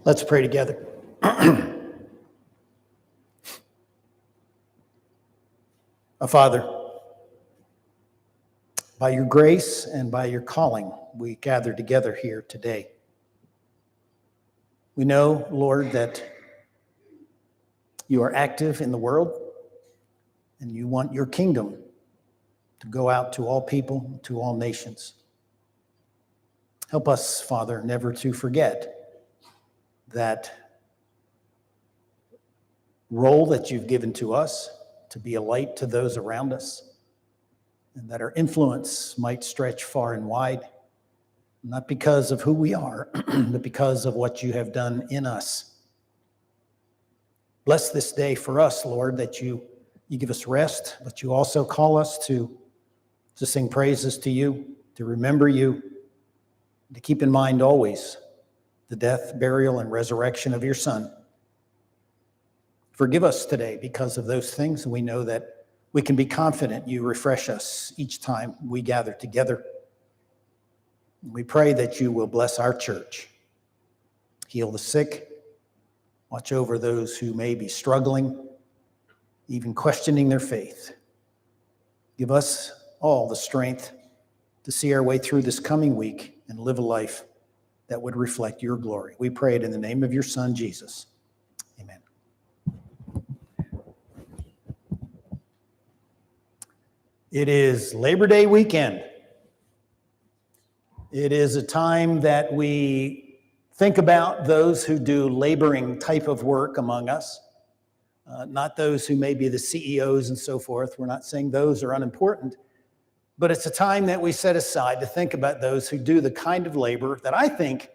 Let's pray together. Father, by your grace and by your calling, we gather together here today. We know, Lord, that you are active in the world and you want your kingdom to go out to all people, to all nations. Help us, Father, never to forget that role that you've given to us to be a light to those around us, and that our influence might stretch far and wide, not because of who we are, but because of what you have done in us. Bless this day for us, Lord, that you give us rest, but you also call us to sing praises to you, to remember you, to keep in mind always the death, burial, and resurrection of your Son. Forgive us today because of those things, and we know that we can be confident you refresh us each time we gather together. We pray that you will bless our church, heal the sick, watch over those who may be struggling, even questioning their faith. Give us all the strength to see our way through this coming week and live a life that would reflect your glory. We pray it in the name of your Son, Jesus. Amen. It is Labor Day weekend. It is a time that we think about those who do laboring type of work among us, not those who may be the CEOs and so forth. We're not saying those are unimportant, but it's a time that we set aside to think about those who do the kind of labor that I think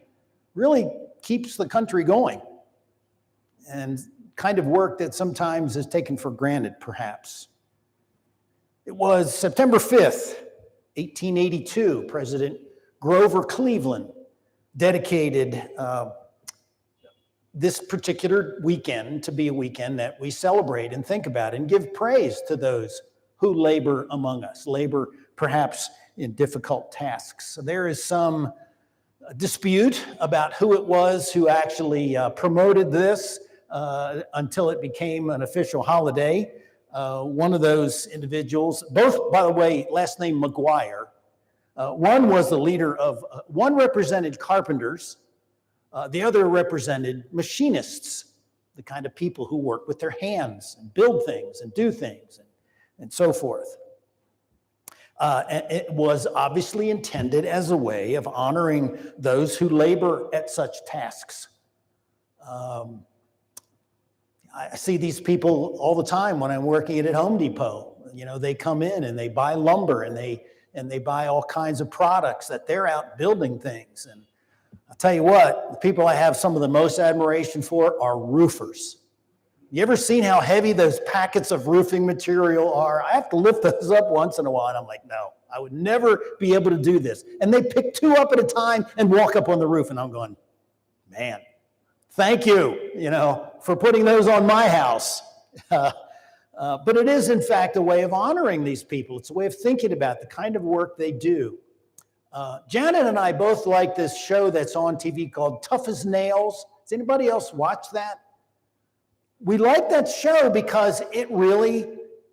really keeps the country going, and kind of work that sometimes is taken for granted, perhaps. It was September 5th, 1882, President Grover Cleveland dedicated this particular weekend to be a weekend that we celebrate and think about and give praise to those who labor among us, labor perhaps in difficult tasks. So there is some dispute about who it was who actually promoted this until it became an official holiday. One of those individuals, both, by the way, last name McGuire. One was the leader of, one represented carpenters, the other represented machinists, the kind of people who work with their hands and build things and do things and so forth. And it was obviously intended as a way of honoring those who labor at such tasks. I see these people all the time when I'm working at Home Depot. You know, they come in and they buy lumber and they buy all kinds of products that they're out building things. And I'll tell you what, the people I have some of the most admiration for are roofers. You ever seen how heavy those packets of roofing material are? I have to lift those up once in a while, and I'm like, no, I would never be able to do this. And they pick two up at a time and walk up on the roof, and I'm going, man, thank you, for putting those on my house. But it is, in fact, a way of honoring these people. It's a way of thinking about the kind of work they do. Janet and I both like this show that's on TV called Tough as Nails. Does anybody else watch that? We like that show because it really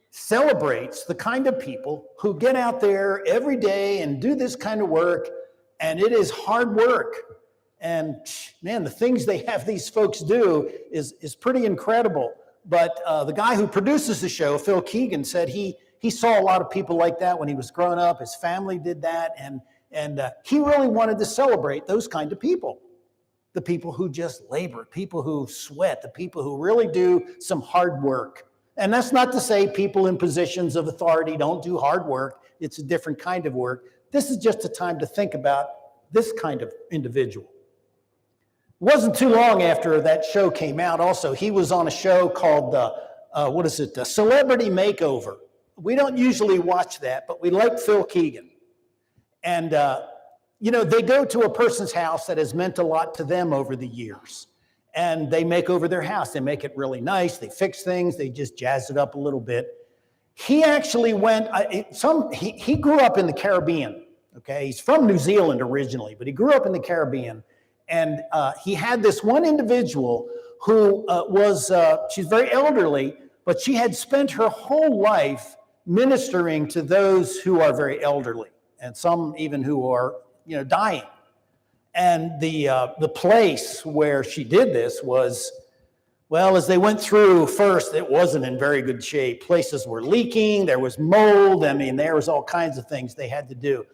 celebrates the kind of people who get out there every day and do this kind of work, and it is hard work. And man, the things they have these folks do is pretty incredible. But the guy who produces the show, Phil Keegan, said he saw a lot of people like that when he was growing up. His family did that, and he really wanted to celebrate those kind of people. The people who just labor, people who sweat, the people who really do some hard work. And that's not to say people in positions of authority don't do hard work. It's a different kind of work. This is just a time to think about this kind of individual. It wasn't too long after that show came out also, he was on a show called, Celebrity Makeover. We don't usually watch that, but we like Phil Keegan. And, they go to a person's house that has meant a lot to them over the years. And they make over their house. They make it really nice. They fix things. They just jazz it up a little bit. He actually he grew up in the Caribbean, okay? He's from New Zealand originally, but he grew up in the Caribbean. And he had this one individual who she's very elderly, but she had spent her whole life ministering to those who are very elderly, and some even who are, dying. And the place where she did this was, well, as they went through first, it wasn't in very good shape. Places were leaking, there was mold. I mean, there was all kinds of things they had to do.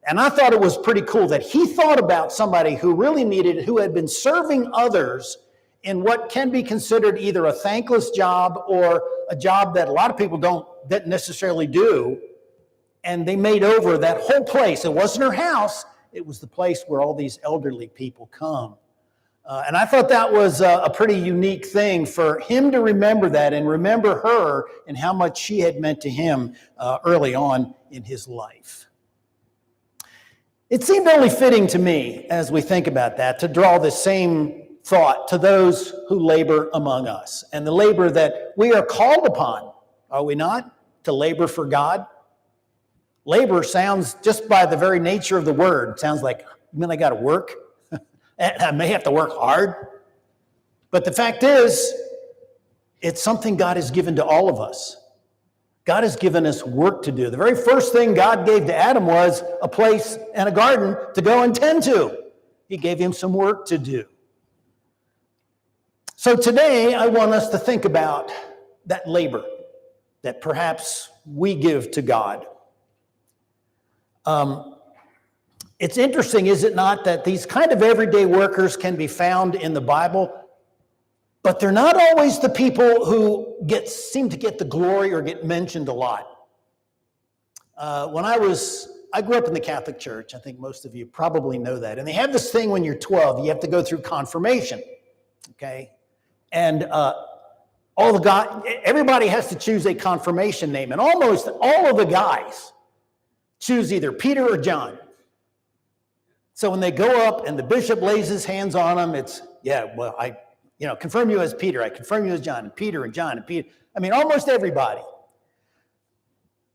And I thought it was pretty cool that he thought about somebody who really needed it, who had been serving others in what can be considered either a thankless job or a job that a lot of people don't necessarily do. And they made over that whole place. It wasn't her house. It was the place where all these elderly people come. And I thought that was a pretty unique thing for him to remember that and remember her and how much she had meant to him early on in his life. It seemed only fitting to me, as we think about that, to draw the same thought to those who labor among us and the labor that we are called upon, are we not, to labor for God? Labor sounds, just by the very nature of the word, sounds like, I got to work. And I may have to work hard. But the fact is, it's something God has given to all of us. God has given us work to do. The very first thing God gave to Adam was a place and a garden to go and tend to. He gave him some work to do. So today, I want us to think about that labor that perhaps we give to God. It's interesting, is it not, that these kind of everyday workers can be found in the Bible, but they're not always the people who seem to get the glory or get mentioned a lot. I grew up in the Catholic Church. I think most of you probably know that. And they have this thing when you're 12, you have to go through confirmation, okay? And everybody has to choose a confirmation name, and almost all of the guys choose either Peter or John. So when they go up and the bishop lays his hands on them, it's, I confirm you as Peter, I confirm you as John, and Peter and John and Peter. I mean, almost everybody.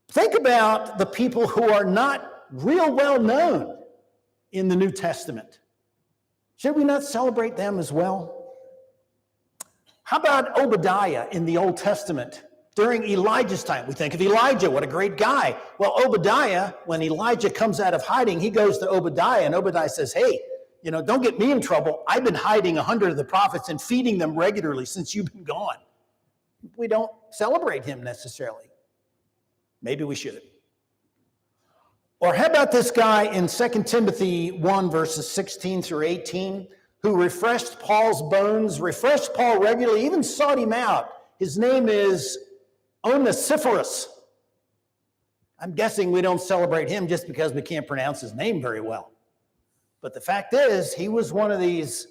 Think about the people who are not real well known in the New Testament. Should we not celebrate them as well? How about Obadiah in the Old Testament? During Elijah's time, we think of Elijah, what a great guy. Well, Obadiah, when Elijah comes out of hiding, he goes to Obadiah, and Obadiah says, hey, don't get me in trouble. I've been hiding 100 of the prophets and feeding them regularly since you've been gone. We don't celebrate him necessarily. Maybe we should. Or how about this guy in 2 Timothy 1, verses 16 through 18, who refreshed Paul's bones, refreshed Paul regularly, even sought him out. His name is Onesiphorus. I'm guessing we don't celebrate him just because we can't pronounce his name very well. But the fact is, he was one of these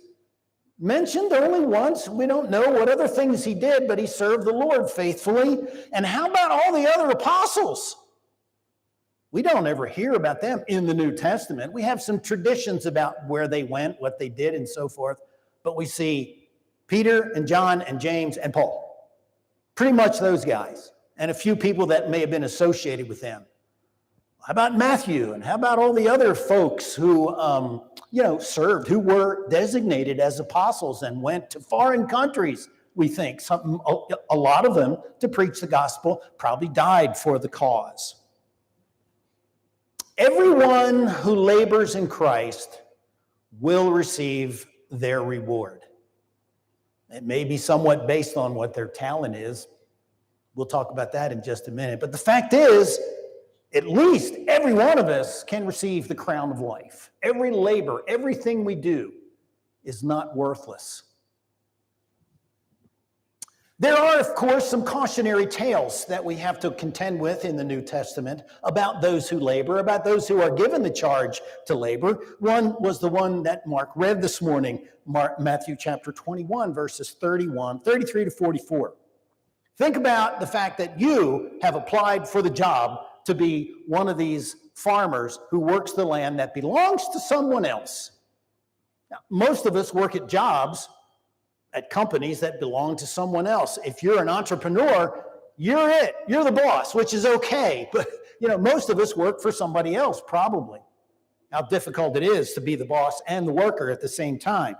mentioned only once. We don't know what other things he did, but he served the Lord faithfully. And how about all the other apostles? We don't ever hear about them in the New Testament. We have some traditions about where they went, what they did, and so forth. But we see Peter and John and James and Paul. Pretty much those guys, and a few people that may have been associated with them. How about Matthew, and how about all the other folks who, served, who were designated as apostles and went to foreign countries, we think. A lot of them, to preach the gospel, probably died for the cause. Everyone who labors in Christ will receive their reward. It may be somewhat based on what their talent is. We'll talk about that in just a minute. But the fact is, at least every one of us can receive the crown of life. Every labor, everything we do is not worthless. There are, of course, some cautionary tales that we have to contend with in the New Testament about those who labor, about those who are given the charge to labor. One was the one that Mark read this morning, Matthew chapter 21, verses 33 to 44. Think about the fact that you have applied for the job to be one of these farmers who works the land that belongs to someone else. Now, most of us work at jobs at companies that belong to someone else. If you're an entrepreneur, you're it. You're the boss, which is okay. But, most of us work for somebody else, probably. how difficult it is to be the boss and the worker at the same time.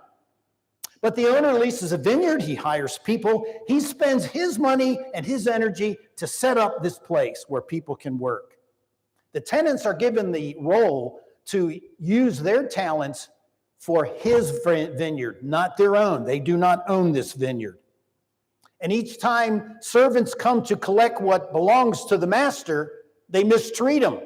But the owner leases a vineyard, he hires people, he spends his money and his energy to set up this place where people can work. The tenants are given the role to use their talents for his vineyard, not their own. They do not own this vineyard. And each time servants come to collect what belongs to the master, they mistreat them.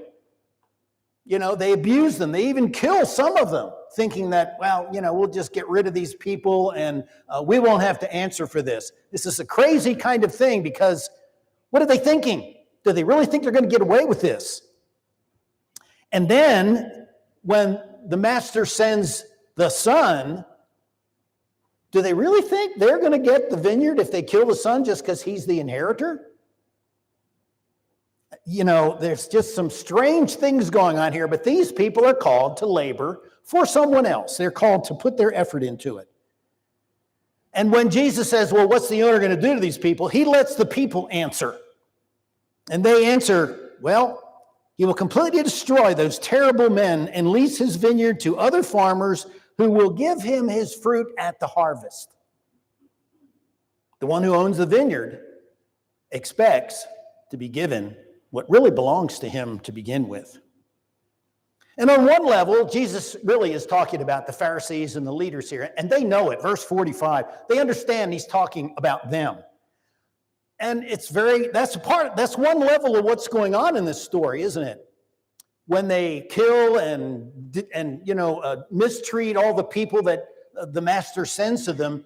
They abuse them. They even kill some of them, thinking that, we'll just get rid of these people and we won't have to answer for this. This is a crazy kind of thing because what are they thinking? Do they really think they're going to get away with this? And then when the master sends the son, do they really think they're going to get the vineyard if they kill the son just because he's the inheritor? There's just some strange things going on here, but these people are called to labor for someone else. They're called to put their effort into it. And when Jesus says, well, what's the owner going to do to these people? He lets the people answer. And they answer, well, he will completely destroy those terrible men and lease his vineyard to other farmers who will give him his fruit at the harvest. The one who owns the vineyard expects to be given what really belongs to him to begin with. And on one level, Jesus really is talking about the Pharisees and the leaders here, and they know it. Verse 45, they understand he's talking about them. And that's one level of what's going on in this story, isn't it? When they kill and mistreat all the people that the master sends to them,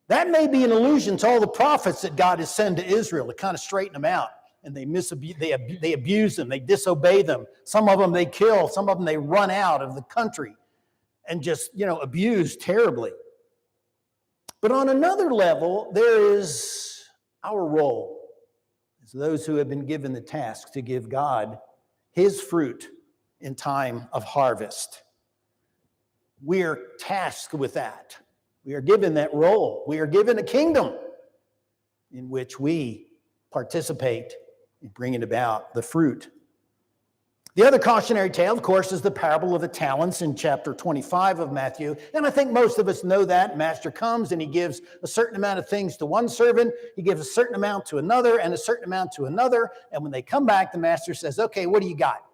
that may be an allusion to all the prophets that God has sent to Israel to kind of straighten them out. And they abuse them, they disobey them. Some of them they kill, some of them they run out of the country and just, abuse terribly. But on another level, there is our role as those who have been given the task to give God his fruit in time of harvest. We are tasked with that. We are given that role. We are given a kingdom in which we participate in bringing about the fruit. The other cautionary tale, of course, is the parable of the talents in chapter 25 of Matthew. And I think most of us know that. Master comes and he gives a certain amount of things to one servant. He gives a certain amount to another and a certain amount to another. And when they come back, the master says, okay, what do you got?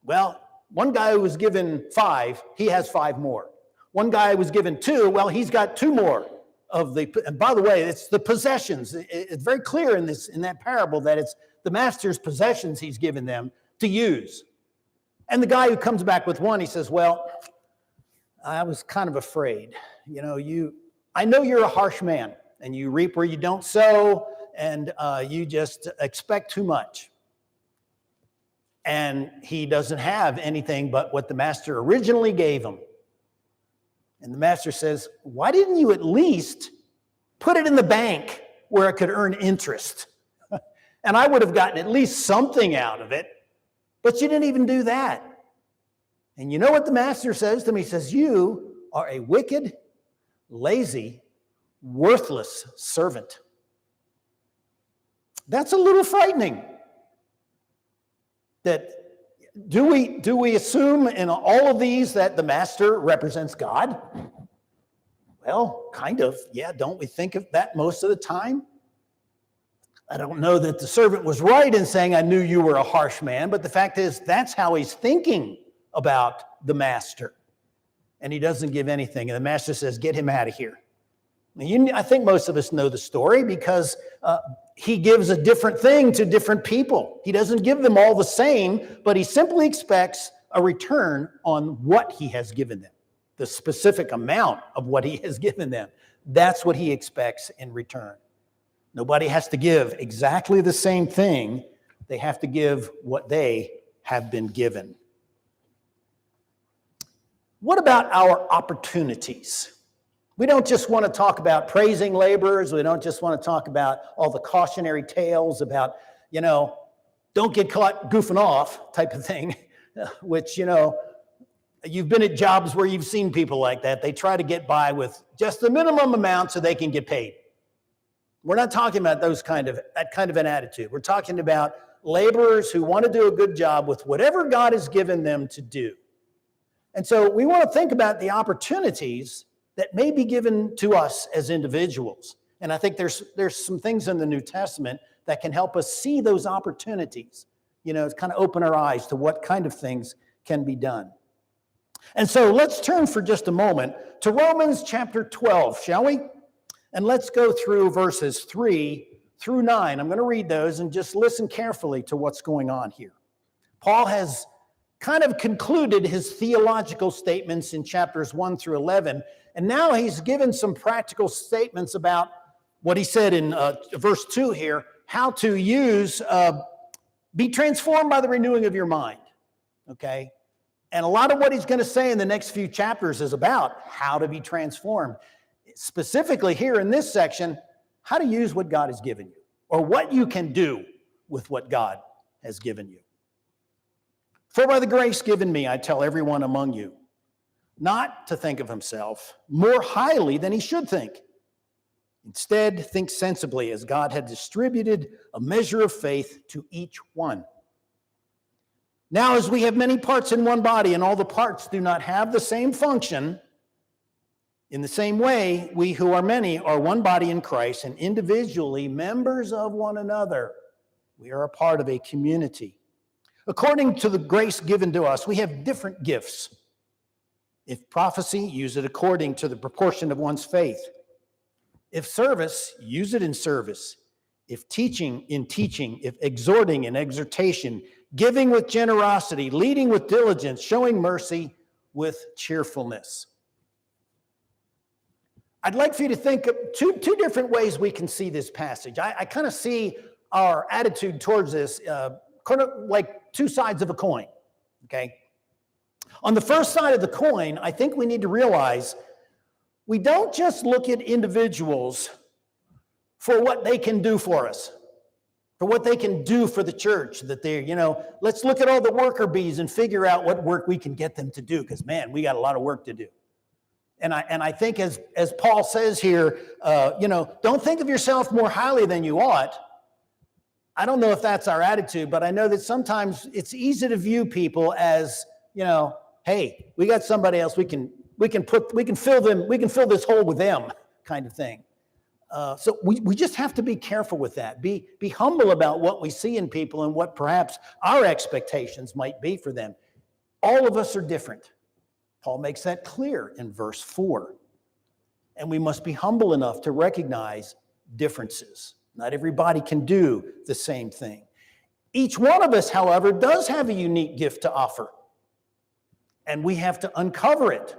Well, one guy who was given 5, he has 5 more. One guy who was given 2, well, he's got 2 more. And by the way, it's the possessions. It's very clear in that parable that it's the master's possessions he's given them to use. And the guy who comes back with 1, he says, well, I was kind of afraid. I know you're a harsh man and you reap where you don't sow and you just expect too much. And he doesn't have anything but what the master originally gave him. And the master says, why didn't you at least put it in the bank where it could earn interest? And I would have gotten at least something out of it, but you didn't even do that. And you know what the master says to me? He says, you are a wicked, lazy, worthless servant. That's a little frightening. That do we assume in all of these that the master represents God? Well, kind of. Yeah, don't we think of that most of the time? I don't know that the servant was right in saying, I knew you were a harsh man, but the fact is that's how he's thinking about the master. And he doesn't give anything. And the master says, get him out of here. I think most of us know the story because he gives a different thing to different people. He doesn't give them all the same, but he simply expects a return on what he has given them, the specific amount of what he has given them. That's what he expects in return. Nobody has to give exactly the same thing. They have to give what they have been given. What about our opportunities? We don't just want to talk about praising laborers. We don't just want to talk about all the cautionary tales about, don't get caught goofing off type of thing, which, you've been at jobs where you've seen people like that. They try to get by with just the minimum amount so they can get paid. We're not talking about that kind of an attitude. We're talking about laborers who want to do a good job with whatever God has given them to do. And so we want to think about the opportunities that may be given to us as individuals. And I think there's some things in the New Testament that can help us see those opportunities, to kind of open our eyes to what kind of things can be done. And so let's turn for just a moment to Romans chapter 12, shall we? And let's go through verses 3 through 9. I'm going to read those and just listen carefully to what's going on here. Paul has kind of concluded his theological statements in chapters 1 through 11, and now he's given some practical statements about what he said in verse 2 here, how to be transformed by the renewing of your mind, okay? And a lot of what he's going to say in the next few chapters is about how to be transformed. Specifically here in this section, how to use what God has given you, or what you can do with what God has given you. For by the grace given me, I tell everyone among you, not to think of himself more highly than he should think. Instead, think sensibly as God had distributed a measure of faith to each one. Now, as we have many parts in one body, and all the parts do not have the same function, in the same way, we who are many are one body in Christ, and individually members of one another. We are a part of a community. According to the grace given to us, we have different gifts. If prophecy, use it according to the proportion of one's faith. If service, use it in service. If teaching, in teaching. If exhorting, in exhortation. Giving with generosity. Leading with diligence. Showing mercy with cheerfulness. I'd like for you to think of two different ways we can see this passage. I kind of see our attitude towards this kind of like two sides of a coin, okay? On the first side of the coin, I think we need to realize we don't just look at individuals for what they can do for us, for what they can do for the church, that they're, let's look at all the worker bees and figure out what work we can get them to do, because, man, we got a lot of work to do. And I think as Paul says here, don't think of yourself more highly than you ought. I don't know if that's our attitude, but I know that sometimes it's easy to view people as, hey, we got somebody else, we can fill this hole with them, kind of thing. So we just have to be careful with that. Be humble about what we see in people and what perhaps our expectations might be for them. All of us are different. Paul makes that clear in verse 4. And we must be humble enough to recognize differences. Not everybody can do the same thing. Each one of us, however, does have a unique gift to offer. And we have to uncover it.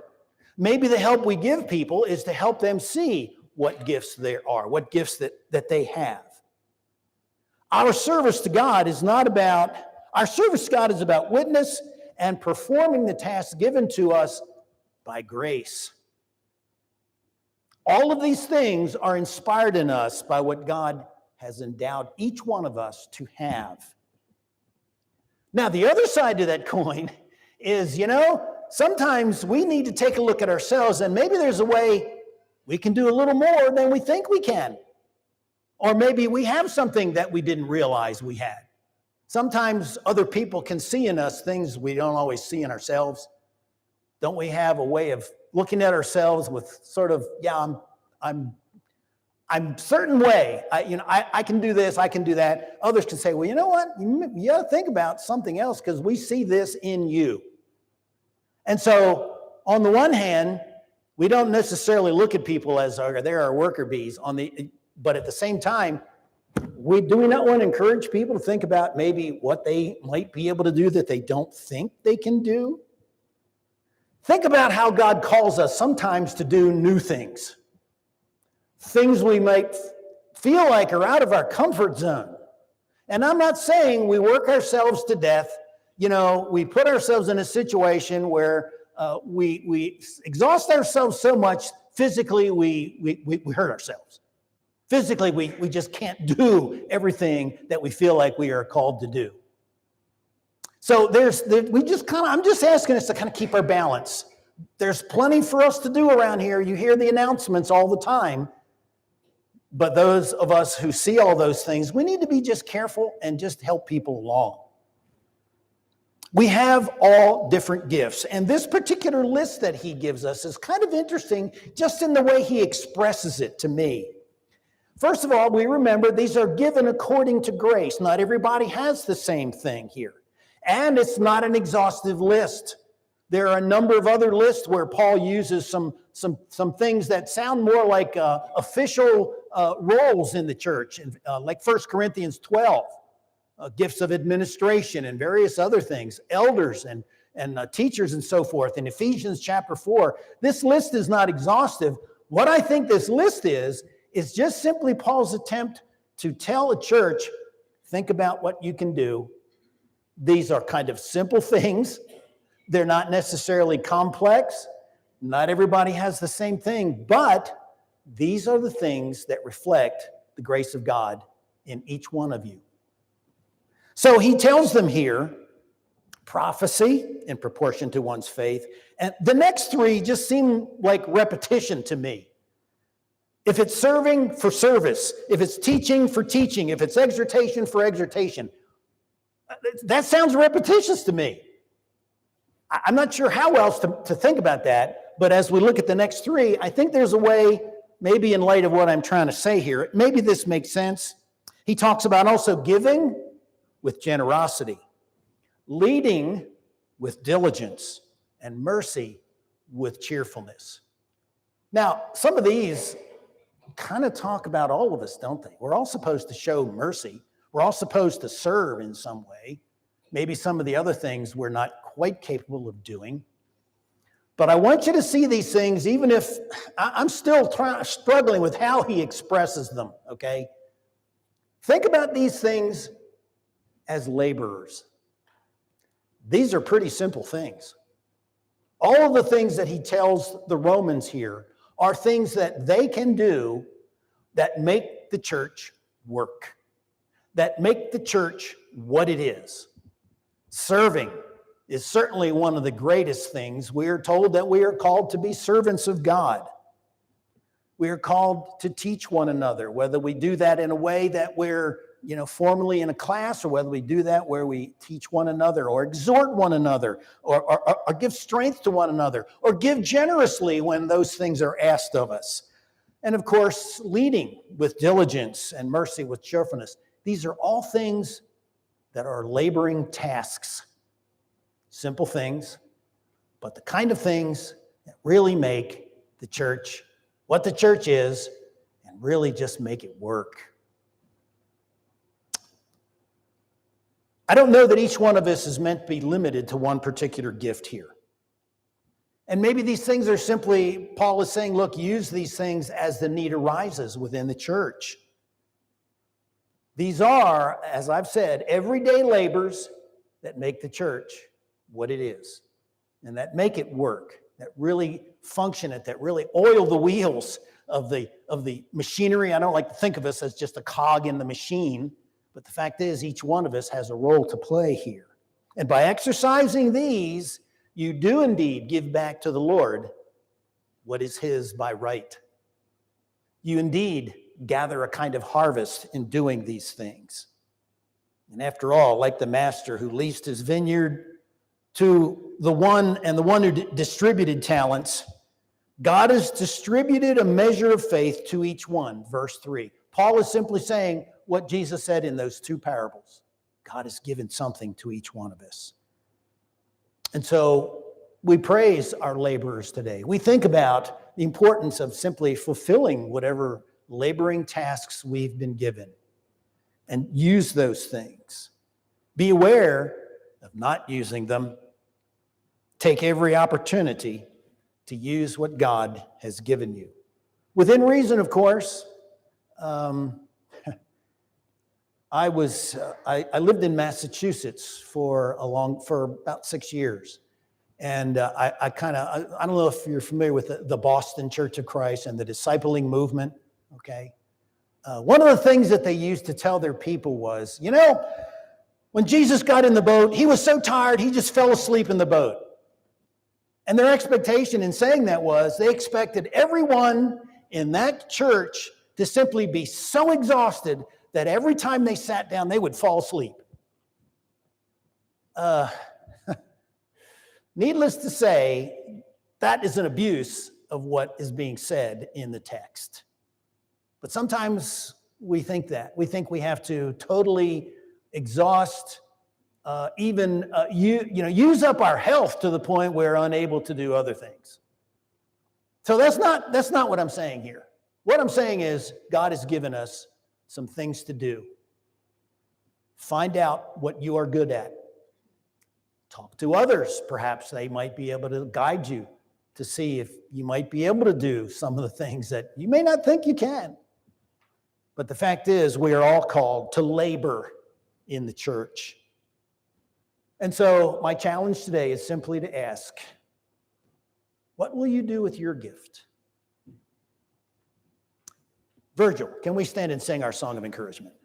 Maybe the help we give people is to help them see what gifts there are, what gifts that they have. Our service to God is about witness and performing the tasks given to us by grace. All of these things are inspired in us by what God has endowed each one of us to have. Now, the other side to that coin is, sometimes we need to take a look at ourselves, and maybe there's a way we can do a little more than we think we can. Or maybe we have something that we didn't realize we had. Sometimes other people can see in us things we don't always see in ourselves. Don't we have a way of looking at ourselves with sort of, I'm certain way. I can do this, I can do that. Others can say, well, you know what? You got to think about something else because we see this in you. And so, on the one hand, we don't necessarily look at people as they're our worker bees. But at the same time, do we not want to encourage people to think about maybe what they might be able to do that they don't think they can do? Think about how God calls us sometimes to do new things. Things we might feel like are out of our comfort zone. And I'm not saying we work ourselves to death. We put ourselves in a situation where we exhaust ourselves so much physically we hurt ourselves. Physically, we just can't do everything that we feel like we are called to do. So I'm just asking us to kind of keep our balance. There's plenty for us to do around here. You hear the announcements all the time. But those of us who see all those things, we need to be just careful and just help people along. We have all different gifts. And this particular list that he gives us is kind of interesting just in the way he expresses it to me. First of all, we remember these are given according to grace. Not everybody has the same thing here. And it's not an exhaustive list. There are a number of other lists where Paul uses some things that sound more like official roles in the church, like 1 Corinthians 12, gifts of administration and various other things, elders and teachers and so forth. In Ephesians chapter 4, this list is not exhaustive. What I think this list is just simply Paul's attempt to tell a church, think about what you can do. These are kind of simple things. They're not necessarily complex. Not everybody has the same thing, but these are the things that reflect the grace of God in each one of you. So he tells them here, prophecy in proportion to one's faith. And the next three just seem like repetition to me. If it's serving, for service. If it's teaching, for teaching. If it's exhortation, for exhortation. That sounds repetitious to me. I'm not sure how else to think about that, but as we look at the next three, I think there's a way, maybe in light of what I'm trying to say here, maybe this makes sense. He talks about also giving with generosity, leading with diligence, and mercy with cheerfulness. Now, some of these kind of talk about all of us, don't they? We're all supposed to show mercy. We're all supposed to serve in some way. Maybe some of the other things we're not quite capable of doing. But I want you to see these things, even if I'm still struggling with how he expresses them, okay? Think about these things as laborers. These are pretty simple things. All of the things that he tells the Romans here are things that they can do that make the church work, that make the church what it is. Serving is certainly one of the greatest things. We are told that we are called to be servants of God. We are called to teach one another, whether we do that in a way that we're, formally in a class, or whether we do that where we teach one another or exhort one another or give strength to one another or give generously when those things are asked of us. And of course, leading with diligence and mercy with cheerfulness. These are all things that are laboring tasks. Simple things, but the kind of things that really make the church what the church is and really just make it work. I don't know that each one of us is meant to be limited to one particular gift here. And maybe these things are simply, Paul is saying, look, use these things as the need arises within the church. These are, as I've said, everyday labors that make the church what it is and that make it work, that really function it, that really oil the wheels of the machinery. I don't like to think of us as just a cog in the machine, but the fact is each one of us has a role to play here. And by exercising these, you do indeed give back to the Lord what is his by right. You indeed gather a kind of harvest in doing these things. And after all, like the master who leased his vineyard to the one who distributed talents, God has distributed a measure of faith to each one, verse 3. Paul is simply saying what Jesus said in those two parables. God has given something to each one of us. And so we praise our laborers today. We think about the importance of simply fulfilling whatever laboring tasks we've been given and use those things. Be aware of not using them. Take every opportunity to use what God has given you. Within reason, of course. I lived in Massachusetts for about 6 years. And I don't know if you're familiar with the Boston Church of Christ and the discipling movement, okay? One of the things that they used to tell their people was, when Jesus got in the boat, he was so tired, he just fell asleep in the boat. And their expectation in saying that was they expected everyone in that church to simply be so exhausted that every time they sat down, they would fall asleep. Needless to say, that is an abuse of what is being said in the text. But sometimes we think that. We think we have to totally exhaust, use up our health to the point where we're unable to do other things. So that's not what I'm saying here. What I'm saying is God has given us some things to do. Find out what you are good at. Talk to others. Perhaps they might be able to guide you to see if you might be able to do some of the things that you may not think you can. But the fact is, we are all called to labor in the church. And so my challenge today is simply to ask, what will you do with your gift? Virgil, can we stand and sing our song of encouragement?